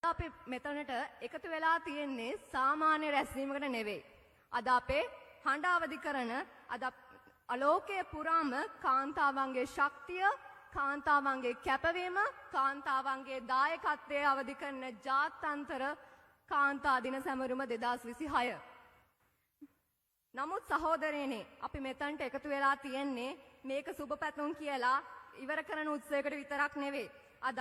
අපි මෙතනට එකතු වෙලා තියෙන්නේ සාමාන්‍ය රැස්වීමකට නෙවෙයි. අද අපේ හඬ අවදි කරන අද අලෝකයේ පුරාම කාන්තාවන්ගේ ශක්තිය, කාන්තාවන්ගේ කැපවීම, කාන්තාවන්ගේ දායකත්වය අවදි කරන ජාත්‍යන්තර කාන්තා දින සැමරුම 2026. නමුත් සහෝදරයනේ අපි මෙතනට එකතු වෙලා තියෙන්නේ මේක සුබ පැතුම් කියලා ඉවර කරන උත්සවයකට විතරක් නෙවෙයි. අද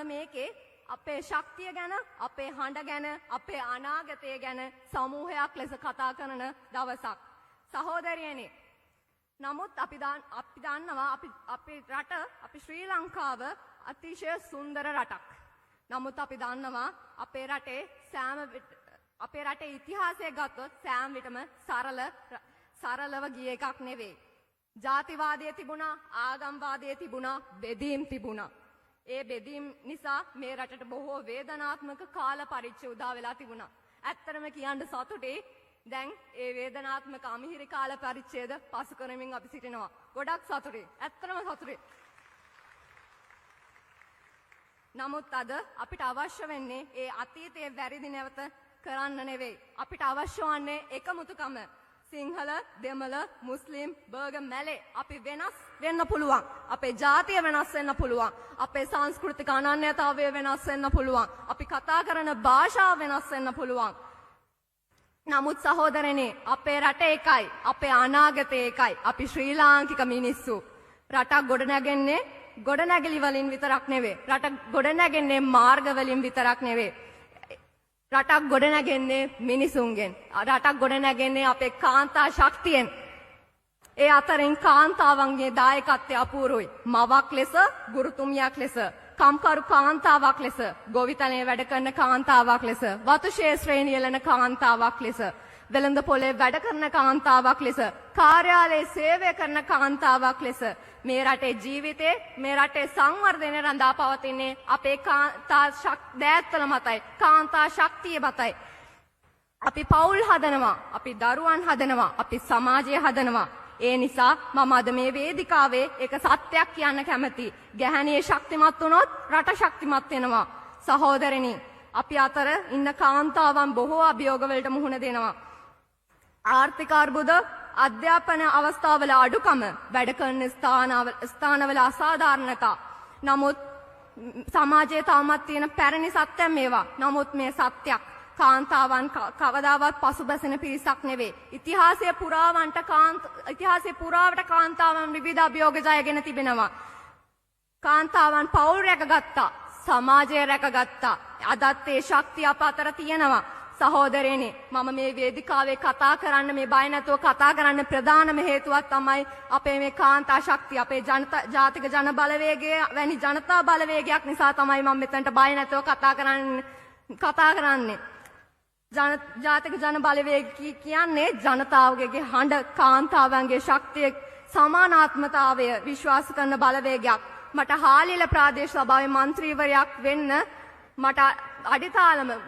මේකේ අපේ ශක්තිය ගැන, අපේ හඬ ගැන, අපේ අනාගතය ගැන සමූහයක් ලෙස කතා කරන දවසක්. සහෝදරයනේ. නමුත් අපි දන්නවා අපේ රට, අපි ශ්‍රී ලංකාව අතිශය සුන්දර රටක්. නමුත් අපි දන්නවා අපේ රටේ ඉතිහාසය ගත්තොත් සෑම විටම සරලව ගිය එකක් නෙවෙයි. ජාතිවාදය තිබුණා, ආගම්වාදය තිබුණා, බෙදීම් තිබුණා. ඒ බෙදීම් නිසා මේ රටට බොහෝ වේදනාත්මක කාල පරිච්ඡේද උදා වෙලා තිබුණා. ඇත්තටම කියන්න සතුටේ දැන් ඒ වේදනාත්මක අමිහිරි කාල පරිච්ඡේද පසු කරමින් අපි සිටිනවා. ගොඩක් සතුටේ. ඇත්තටම සතුටේ. නමුත් අද අපිට අවශ්‍ය වෙන්නේ ඒ අතීතයේ වැරදි නැවත කරන්න නෙවෙයි. අපිට අවශ්‍ය වන්නේ එකමුතුකම. සිංහල, දෙමළ, මුස්ලිම්, බර්ගර්, මැලේ අපි වෙනස් වෙන්න පුළුවන්. අපේ ජාතිය වෙනස් වෙන්න පුළුවන්. අපේ සංස්කෘතික අනන්‍යතාවය වෙනස් වෙන්න පුළුවන්. අපි කතා කරන භාෂාව වෙනස් වෙන්න පුළුවන්. නමුත් සහෝදරනේ අපේ රට එකයි, අපේ අනාගතය එකයි. අපි ශ්‍රී ලාංකික මිනිස්සු. රටක් ගොඩනැගෙන්නේ ගොඩනැගිලි වලින් විතරක් නෙවෙයි. රට ගොඩනැගෙන්නේ මාර්ග වලින් විතරක් නෙවෙයි. රටක් ගොඩනැගෙන්නේ මිනිසුන්ගෙන්. රටක් ගොඩනැගෙන්නේ අපේ කාන්තා ශක්තියෙන්. ඒ අතරින් කාන්තාවන්ගේ දායකත්වය අපූර්වයි. මවක් ලෙස, ගුරුතුමියක් ලෙස, කම්කරු කාන්තාවක් ලෙස, ගොවිතැනේ වැඩ කරන කාන්තාවක් ලෙස, වතු ශේෂ්ත්‍රයේ නියැලෙන කාන්තාවක් ලෙස, වෙළඳ පොලේ වැඩ කරන කාන්තාවක් ලෙස, කාර්යාලයේ සේවය කරන කාන්තාවක් ලෙස මේ රටේ ජීවිතේ, මේ රටේ සංවර්ධනය රඳා පවතින්නේ අපේ කාන්තා දෑත්වල මතයි, කාන්තා ශක්තිය මතයි. අපි පවුල් හදනවා, අපි දරුවන් හදනවා, අපි සමාජය හදනවා. ඒ නිසා මම අද මේ වේදිකාවේ එක සත්‍යයක් කියන්න කැමතියි. ගැහණියේ ශක්තිමත් වුණොත් රට ශක්තිමත් වෙනවා. සහෝදරනි, අපි අතර ඉන්න කාන්තාවන් බොහෝ අභියෝග වලට මුහුණ දෙනවා. ආර්ථික අර්බුද, අධ්‍යාපන අවස්ථාවල අඩුකම, වැඩ කරන ස්ථානවල අසාධාරණතා. නමුත් සමාජයේ තවමත් තියෙන පැරණි සත්‍යම් මේවා. නමුත් මේ සත්‍යයක් කාන්තාවන් කවදාවත් පසුබැසෙන පිරිසක් නෙවෙයි. ඉතිහාසයේ පුරාවට කාන්තාවන් විවිධ අභියෝග ජයගෙන තිබෙනවා. කාන්තාවන් පවුල් රැකගත්තා, සමාජය රැකගත්තා. අදත් ඒ ශක්තිය අප අතර තියෙනවා. සහෝදරයනි, මම මේ වේදිකාවේ කතා කරන්න, මේ බය නැතුව කතා කරන්න ප්‍රධානම හේතුවක් තමයි අපේ මේ කාන්තා ශක්තිය. අපේ ජාතික ජන බලවේගය වැනි ජනතා බලවේගයක් නිසා තමයි මම මෙතනට බය නැතුව කතා කරන්නේ. ජාතික ජන බලවේගය කියන්නේ ජනතාවගේ හඬ, කාන්තාවන්ගේ ශක්තිය, සමානාත්මතාවය විශ්වාස කරන බලවේගයක්. මට හාලිල ප්‍රාදේශ සභාවේ මන්ත්‍රීවරයක් වෙන්න මට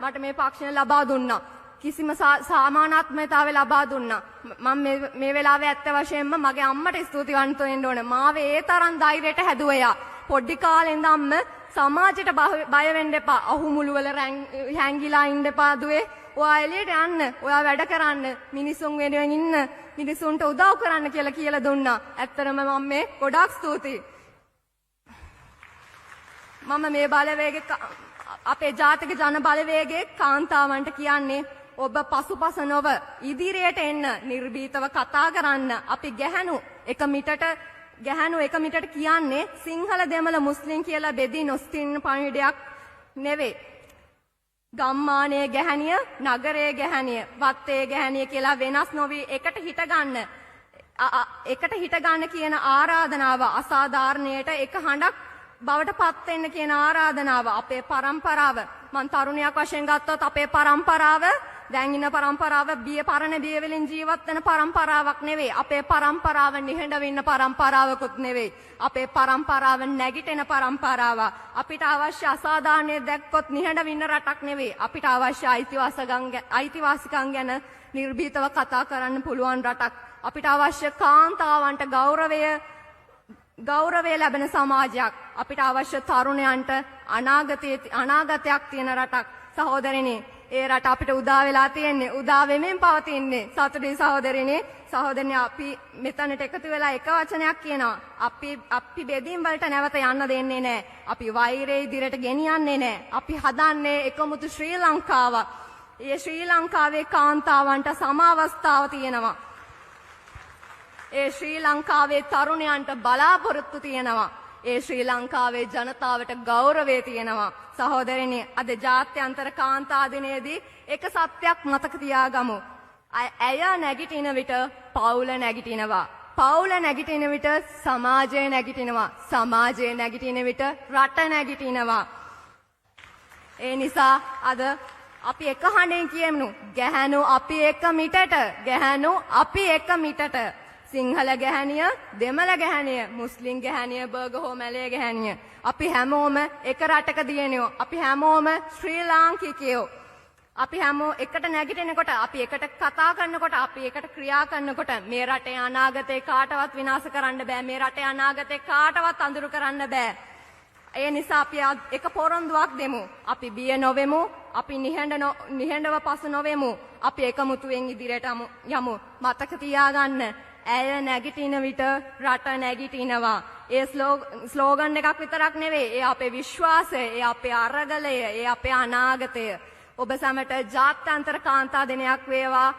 මට මේ පක්ෂණ ලබා දුන්නා. කිසිම සමානාත්මතාවය ලබා දුන්නා. මම මේ වෙලාවේ ඇත්ත වශයෙන්ම මගේ අම්මට ස්තුතිවන්ත වෙන්න ඕන. මාව ඒ තරම් ධෛර්යයට හැදුවයා. පොඩි කාලේ ඉඳන්ම සමාජයට බය වෙන්න එපා. අහුමුළු වල හැංගිලා ඉන්න එපා දුවේ. ඔයා එළියට යන්න, ඔයා වැඩ කරන්න, මිනිසුන් වෙනුවෙන් ඉන්න, මිනිසුන්ට උදව් කරන්න කියලා දුන්නා. ඇත්තටම මම මේ ගොඩාක් ස්තුතියි. මම මේ බලවේගයේ අපේ ජාතික ජන බලවේගයේ කාන්තාවන්ට කියන්නේ ඔබ පසුපස නොව ඉදිරියට එන්න, නිර්භීතව කතා කරන්න. අපි ගැහණු එක මිටට කියන්නේ සිංහල, දෙමළ, මුස්ලිම් කියලා බෙදී නොස්තින්න පණිවිඩයක් නෙවෙයි. ගම්මානයේ ගැහණිය, නගරයේ ගැහණිය, වත්තේ ගැහණිය කියලා වෙනස් නොවි එකට හිට ගන්න කියන ආරාධනාව, අසාධාරණයට එක හඬක් බවට පත් වෙන්න කියන ආරාධනාව අපේ පරම්පරාව. මං තරුණයක් වශයෙන් ගත්තොත් අපේ පරම්පරාව, දැන් ඉන්න පරම්පරාව පරණ බිය වලින් ජීවත් වෙන පරම්පරාවක් නෙවෙයි. අපේ පරම්පරාව නිහඬව ඉන්න පරම්පරාවකුත් නෙවෙයි. අපේ පරම්පරාව නැගිටින පරම්පරාව. අපිට අවශ්‍ය අසාධාරණේ දැක්කොත් නිහඬව ඉන්න රටක් නෙවෙයි. අපිට අවශ්‍ය අයිතිවාසිකම් ගැන නිර්භීතව කතා කරන්න පුළුවන් රටක්. අපිට අවශ්‍ය කාන්තාවන්ට ගෞරවය ගෞරවය ලැබෙන සමාජයක් අපිට අවශ්‍ය තරුණයන්ට අනාගතයක් තියෙන රටක් සහෝදරනේ ඒ රට අපිට උදා වෙලා තියෙන්නේ උදා වෙමින් පවතින්නේ සතුටින් සහෝදරනේ අපි මෙතනට එකතු වෙලා එක වචනයක් කියනවා අපි බෙදීම් වලට නැවත යන්න දෙන්නේ නැහැ අපි වෛරය ඉදිරියට ගෙනියන්නේ නැහැ අපි හදන්නේ එකමුතු ශ්‍රී ලංකාවක් ඒ ශ්‍රී ලංකාවේ කාන්තාවන්ට සම අවස්ථාව තියෙනවා ඒ ශ්‍රී ලංකාවේ තරුණයන්ට බලාපොරොත්තු තියෙනවා ඒ ශ්‍රී ලංකාවේ ජනතාවට ගෞරවය තියෙනවා සහෝදරනි අද ජාත්‍යන්තර කාන්තා දිනයේදී එක සත්‍යයක් මතක තියාගමු ඇය නැගිටින විට පවුල නැගිටිනවා පවුල නැගිටින විට සමාජය නැගිටිනවා සමාජය නැගිටින විට රට නැගිටිනවා ඒ නිසා අද අපි එක හඬෙන් කියමු ගැහැණු අපි එක මිටට ගැහැණු අපි එක මිටට සිංහල ගැහැණිය දෙමළ ගැහැණිය මුස්ලිම් ගැහැණිය බර්ග හෝ මැලේ ගැහැණිය අපි හැමෝම එක රටක දියණියෝ අපි හැමෝම ශ්‍රී ලාංකිකයෝ අපි හැමෝ එකට නැගිටිනකොට අපි එකට කතා කරනකොට අපි එකට ක්‍රියා කරනකොට මේ රටේ අනාගතේ කාටවත් විනාශ කරන්න බෑ මේ රටේ අනාගතේ කාටවත් අඳුරු කරන්න බෑ ඒ නිසා අපි එක පොරොන්දුවක් දෙමු අපි බිය නොවෙමු අපි නිහඬව පසු නොවෙමු අපි එකමුතුවෙන් ඉදිරියට යමු මතක තියාගන්න ඇය නැගිටින විට රට නැගිටිනවා ඒ ස්ලෝගන් එකක් විතරක් නෙවෙයි ඒ අපේ විශ්වාසය ඒ අපේ අරගලය ඒ අපේ අනාගතය ඔබ සැමට ජාත්‍යන්තර කාන්තා දිනයක් වේවා